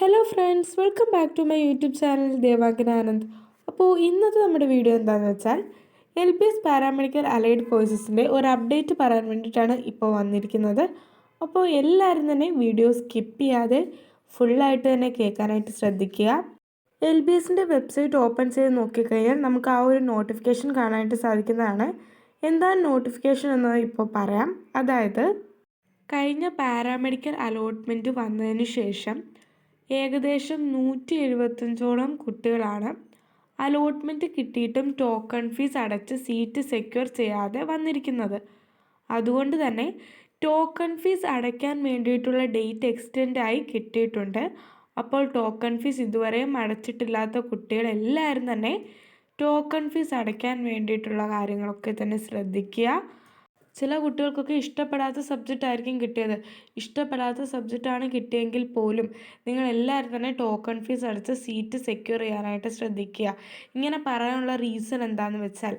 Hello friends, welcome back to my YouTube channel Devangana Anand. അപ്പോൾ ഇന്നത്തെ നമ്മുടെ വീഡിയോ എന്താണെന്ന് വെച്ചാൽ LBS പാരാമെഡിക്കൽ അലൈഡ് കോഴ്സസിൻ്റെ ഒരു അപ്ഡേറ്റ് പറയാൻ വേണ്ടിയിട്ടാണ് ഇപ്പോൾ വന്നിരിക്കുന്നത്. അപ്പോൾ എല്ലാവരും തന്നെ വീഡിയോ സ്കിപ്പ് ചെയ്യാതെ ഫുള്ളായിട്ട് തന്നെ കേൾക്കാനായിട്ട് ശ്രദ്ധിക്കുക. LBSൻ്റെ വെബ്സൈറ്റ് ഓപ്പൺ ചെയ്ത് നോക്കിക്കഴിഞ്ഞാൽ നമുക്ക് ആ ഒരു നോട്ടിഫിക്കേഷൻ കാണാനായിട്ട് സാധിക്കുന്നതാണ്. എന്താണ് നോട്ടിഫിക്കേഷൻ എന്ന് ഇപ്പോൾ പറയാം. അതായത് കഴിഞ്ഞ പാരാമെഡിക്കൽ അലോട്ട്മെൻറ്റ് വന്നതിന് ശേഷം ഏകദേശം 175ഓളം കുട്ടികളാണ് അലോട്ട്മെൻറ്റ് കിട്ടിയിട്ടും ടോക്കൺ ഫീസ് അടച്ച് സീറ്റ് സെക്യൂർ ചെയ്യാതെ വന്നിരിക്കുന്നത്. അതുകൊണ്ട് തന്നെ ടോക്കൺ ഫീസ് അടയ്ക്കാൻ വേണ്ടിയിട്ടുള്ള ഡേറ്റ് എക്സ്റ്റെൻഡായി കിട്ടിയിട്ടുണ്ട്. അപ്പോൾ ടോക്കൺ ഫീസ് ഇതുവരെയും അടച്ചിട്ടില്ലാത്ത കുട്ടികളെല്ലാവരും തന്നെ ടോക്കൺ ഫീസ് അടയ്ക്കാൻ വേണ്ടിയിട്ടുള്ള കാര്യങ്ങളൊക്കെ തന്നെ ശ്രദ്ധിക്കുക. ചില കുട്ടികൾക്കൊക്കെ ഇഷ്ടപ്പെടാത്ത സബ്ജക്റ്റ് ആയിരിക്കും കിട്ടിയത്. ഇഷ്ടപ്പെടാത്ത സബ്ജക്റ്റാണ് കിട്ടിയെങ്കിൽ പോലും നിങ്ങൾ എല്ലാവരും തന്നെ ടോക്കൺ ഫീസ് അടച്ച് സീറ്റ് സെക്യൂർ ചെയ്യാനായിട്ട് ശ്രദ്ധിക്കുക. ഇങ്ങനെ പറയാനുള്ള റീസൺ എന്താണെന്ന് വെച്ചാൽ,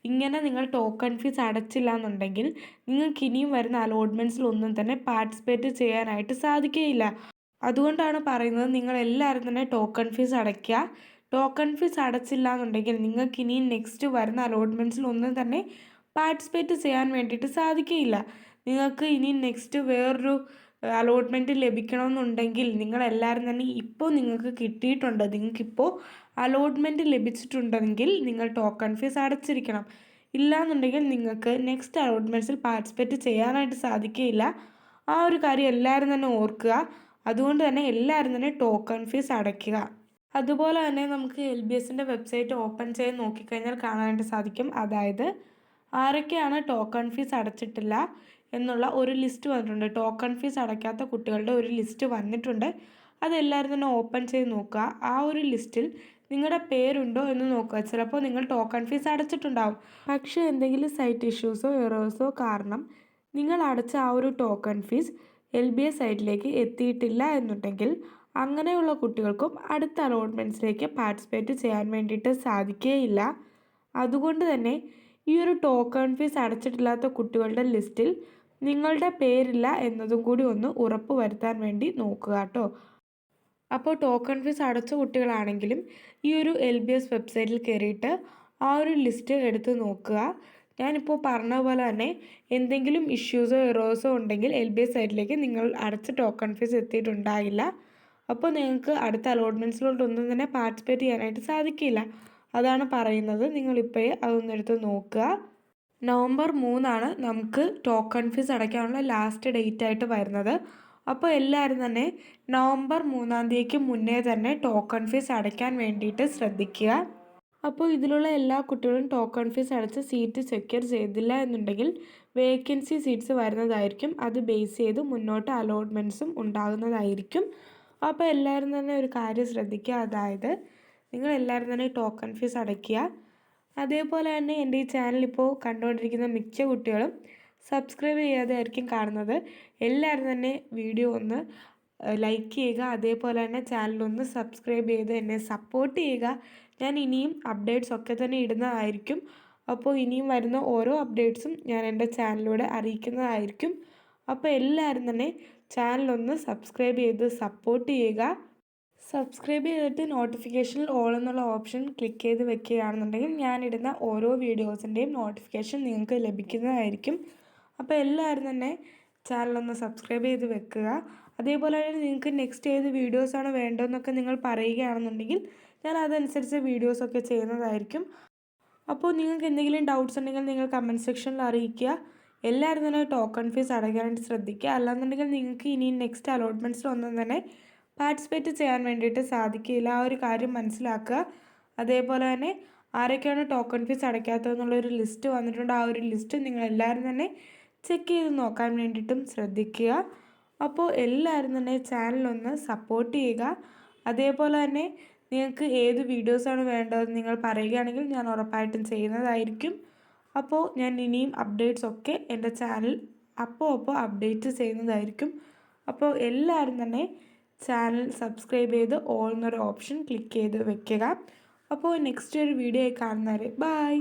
ഇങ്ങനെ നിങ്ങൾ ടോക്കൺ ഫീസ് അടച്ചില്ല എന്നുണ്ടെങ്കിൽ നിങ്ങൾക്ക് ഇനിയും വരുന്ന അലോട്ട്മെൻറ്റ്സിലൊന്നും തന്നെ പാർട്ടിസിപ്പേറ്റ് ചെയ്യാനായിട്ട് സാധിക്കുകയില്ല. അതുകൊണ്ടാണ് പറയുന്നത്, നിങ്ങൾ എല്ലാവരും തന്നെ ടോക്കൺ ഫീസ് അടയ്ക്കുക. ടോക്കൺ ഫീസ് അടച്ചില്ല എന്നുണ്ടെങ്കിൽ നിങ്ങൾക്ക് ഇനിയും നെക്സ്റ്റ് വരുന്ന അലോട്ട്മെൻറ്റ്സിലൊന്നും തന്നെ പാർട്ടിസിപ്പേറ്റ് ചെയ്യാൻ വേണ്ടിയിട്ട് സാധിക്കുകയില്ല. നിങ്ങൾക്ക് ഇനി നെക്സ്റ്റ് വേറൊരു അലോട്ട്മെൻറ്റ് ലഭിക്കണമെന്നുണ്ടെങ്കിൽ നിങ്ങളെല്ലാവരും തന്നെ ഇപ്പോൾ നിങ്ങൾക്ക് കിട്ടിയിട്ടുണ്ട്, നിങ്ങൾക്കിപ്പോൾ അലോട്ട്മെൻറ്റ് ലഭിച്ചിട്ടുണ്ടെങ്കിൽ നിങ്ങൾ ടോക്കൺ ഫീസ് അടച്ചിരിക്കണം. ഇല്ലയെന്നുണ്ടെങ്കിൽ നിങ്ങൾക്ക് നെക്സ്റ്റ് അലോട്ട്മെൻറ്റ്സിൽ പാർട്ടിസിപ്പേറ്റ് ചെയ്യാനായിട്ട് സാധിക്കുകയില്ല. ആ ഒരു കാര്യം എല്ലാവരും തന്നെ ഓർക്കുക. അതുകൊണ്ട് തന്നെ എല്ലാവരും തന്നെ ടോക്കൺ ഫീസ് അടയ്ക്കുക. അതുപോലെ തന്നെ നമുക്ക് LBSൻ്റെ വെബ്സൈറ്റ് ഓപ്പൺ ചെയ്ത് നോക്കിക്കഴിഞ്ഞാൽ കാണാനായിട്ട് സാധിക്കും. അതായത് ആരൊക്കെയാണ് ടോക്കൺ ഫീസ് അടച്ചിട്ടില്ല എന്നുള്ള ഒരു ലിസ്റ്റ് വന്നിട്ടുണ്ട്. ടോക്കൺ ഫീസ് അടയ്ക്കാത്ത കുട്ടികളുടെ ഒരു ലിസ്റ്റ് വന്നിട്ടുണ്ട്. അതെല്ലാവരും തന്നെ ഓപ്പൺ ചെയ്ത് നോക്കുക. ആ ഒരു ലിസ്റ്റിൽ നിങ്ങളുടെ പേരുണ്ടോ എന്ന് നോക്കുക. ചിലപ്പോൾ നിങ്ങൾ ടോക്കൺ ഫീസ് അടച്ചിട്ടുണ്ടാവും, പക്ഷേ എന്തെങ്കിലും സൈറ്റ് ഇഷ്യൂസോ എറേഴ്സോ കാരണം നിങ്ങൾ അടച്ച ആ ഒരു ടോക്കൺ ഫീസ് LBS സൈറ്റിലേക്ക് എത്തിയിട്ടില്ല എന്നുണ്ടെങ്കിൽ അങ്ങനെയുള്ള കുട്ടികൾക്കും അടുത്ത അലോട്ട്മെൻറ്റ്സിലേക്ക് പാർട്ടിസിപ്പേറ്റ് ചെയ്യാൻ വേണ്ടിയിട്ട് സാധിക്കുകയില്ല. അതുകൊണ്ട് തന്നെ ഈ ഒരു ടോക്കൺ ഫീസ് അടച്ചിട്ടില്ലാത്ത കുട്ടികളുടെ ലിസ്റ്റിൽ നിങ്ങളുടെ പേരില്ല എന്നതും കൂടി ഒന്ന് ഉറപ്പ് വരുത്താൻ വേണ്ടി നോക്കുക കേട്ടോ. അപ്പോൾ ടോക്കൺ ഫീസ് അടച്ച കുട്ടികളാണെങ്കിലും ഈ ഒരു LBS വെബ്സൈറ്റിൽ കയറിയിട്ട് ആ ഒരു ലിസ്റ്റ് എടുത്ത് നോക്കുക. ഞാനിപ്പോൾ പറഞ്ഞ പോലെ തന്നെ എന്തെങ്കിലും ഇഷ്യൂസോ എറേഴ്സോ ഉണ്ടെങ്കിൽ LBS സൈറ്റിലേക്ക് നിങ്ങൾ അടച്ച ടോക്കൺ ഫീസ് എത്തിയിട്ടുണ്ടാകില്ല. അപ്പോൾ നിങ്ങൾക്ക് അടുത്ത അലോട്ട്മെൻറ്റ്സിലോട്ടൊന്നും തന്നെ പാർട്ടിസിപ്പേറ്റ് ചെയ്യാനായിട്ട് സാധിക്കില്ല. അതാണ് പറയുന്നത്. നിങ്ങളിപ്പോഴേ അതൊന്നെടുത്ത് നോക്കുക. നവംബർ 3 നമുക്ക് ടോക്കൺ ഫീസ് അടയ്ക്കാനുള്ള ലാസ്റ്റ് ഡേറ്റ് ആയിട്ട് വരുന്നത്. അപ്പോൾ എല്ലാവരും തന്നെ നവംബർ 3 മുന്നേ തന്നെ ടോക്കൺ ഫീസ് അടയ്ക്കാൻ വേണ്ടിയിട്ട് ശ്രദ്ധിക്കുക. അപ്പോൾ ഇതിലുള്ള എല്ലാ കുട്ടികളും ടോക്കൺ ഫീസ് അടച്ച് സീറ്റ് സെക്യൂർ ചെയ്തില്ല എന്നുണ്ടെങ്കിൽ വേക്കൻസി സീറ്റ്സ് വരുന്നതായിരിക്കും. അത് ബേസ് ചെയ്ത് മുന്നോട്ട് അലോട്ട്മെൻറ്റ്സും ഉണ്ടാകുന്നതായിരിക്കും. അപ്പോൾ എല്ലാവരും തന്നെ ഒരു കാര്യം ശ്രദ്ധിക്കുക. അതായത് നിങ്ങൾ എല്ലാവരും തന്നെ ടോക്കൺ ഫീസ് അടയ്ക്കുക. അതേപോലെ തന്നെ എൻ്റെ ഈ ചാനൽ ഇപ്പോൾ കണ്ടുകൊണ്ടിരിക്കുന്ന മിക്ക കുട്ടികളും സബ്സ്ക്രൈബ് ചെയ്യാതെ ആയിരിക്കും കാണുന്നത്. എല്ലാവരും തന്നെ വീഡിയോ ഒന്ന് ലൈക്ക് ചെയ്യുക. അതേപോലെ തന്നെ ചാനലൊന്ന് സബ്സ്ക്രൈബ് ചെയ്ത് എന്നെ സപ്പോർട്ട് ചെയ്യുക. ഞാൻ ഇനിയും അപ്ഡേറ്റ്സ് ഒക്കെ തന്നെ ഇടുന്നതായിരിക്കും. അപ്പോൾ ഇനിയും വരുന്ന ഓരോ അപ്ഡേറ്റ്സും ഞാൻ എൻ്റെ ചാനലിലൂടെ അറിയിക്കുന്നതായിരിക്കും. അപ്പോൾ എല്ലാവരും തന്നെ ചാനലൊന്ന് സബ്സ്ക്രൈബ് ചെയ്ത് സപ്പോർട്ട് ചെയ്യുക. സബ്സ്ക്രൈബ് ചെയ്തിട്ട് നോട്ടിഫിക്കേഷനിൽ ഓൾ എന്നുള്ള ഓപ്ഷൻ ക്ലിക്ക് ചെയ്ത് വെക്കുകയാണെന്നുണ്ടെങ്കിൽ ഞാനിടുന്ന ഓരോ വീഡിയോസിൻ്റെയും നോട്ടിഫിക്കേഷൻ നിങ്ങൾക്ക് ലഭിക്കുന്നതായിരിക്കും. അപ്പോൾ എല്ലാവരും തന്നെ ചാനലൊന്ന് സബ്സ്ക്രൈബ് ചെയ്ത് വെക്കുക. അതേപോലെ തന്നെ നിങ്ങൾക്ക് നെക്സ്റ്റ് ഏത് വീഡിയോസാണ് വേണ്ടതെന്നൊക്കെ നിങ്ങൾ പറയുകയാണെന്നുണ്ടെങ്കിൽ ഞാൻ അതനുസരിച്ച് വീഡിയോസൊക്കെ ചെയ്യുന്നതായിരിക്കും. അപ്പോൾ നിങ്ങൾക്ക് എന്തെങ്കിലും ഡൗട്ട്സ് ഉണ്ടെങ്കിൽ നിങ്ങൾ കമൻറ്റ് സെക്ഷനിൽ അറിയിക്കുക. എല്ലാവരും തന്നെ ടോക്കൺ ഫീസ് അടയ്ക്കാനായിട്ട് ശ്രദ്ധിക്കുക. അല്ലാന്നുണ്ടെങ്കിൽ നിങ്ങൾക്ക് ഇനി നെക്സ്റ്റ് അലോട്ട്മെൻറ്റ്സിലൊന്നും തന്നെ പാർട്ടിസിപ്പേറ്റ് ചെയ്യാൻ വേണ്ടിയിട്ട് സാധിക്കില്ല. ആ ഒരു കാര്യം മനസ്സിലാക്കുക. അതേപോലെ തന്നെ ആരൊക്കെയാണ് ടോക്കൺ ഫീസ് അടയ്ക്കാത്തതെന്നുള്ളൊരു ലിസ്റ്റ് വന്നിട്ടുണ്ട്. ആ ഒരു ലിസ്റ്റ് നിങ്ങളെല്ലാവരും തന്നെ ചെക്ക് ചെയ്ത് നോക്കാൻ വേണ്ടിയിട്ടും ശ്രദ്ധിക്കുക. അപ്പോൾ എല്ലാവരും തന്നെ ചാനലൊന്ന് സപ്പോർട്ട് ചെയ്യുക. അതേപോലെ തന്നെ നിങ്ങൾക്ക് ഏത് വീഡിയോസാണ് വേണ്ടതെന്ന് നിങ്ങൾ പറയുകയാണെങ്കിൽ ഞാൻ ഉറപ്പായിട്ടും ചെയ്യുന്നതായിരിക്കും. അപ്പോൾ ഞാൻ ഇനിയും അപ്ഡേറ്റ്സ് ഒക്കെ എൻ്റെ ചാനൽ അപ്പോൾ അപ്ഡേറ്റ് ചെയ്യുന്നതായിരിക്കും. അപ്പോൾ എല്ലാവരും തന്നെ ചാനൽ സബ്സ്ക്രൈബ് ചെയ്ത് ഓൾ എന്നൊരു ഓപ്ഷൻ ക്ലിക്ക് ചെയ്ത് വെക്കുക. അപ്പോൾ നെക്സ്റ്റ് ഒരു വീഡിയോ കാണുന്നവരെ ബൈ.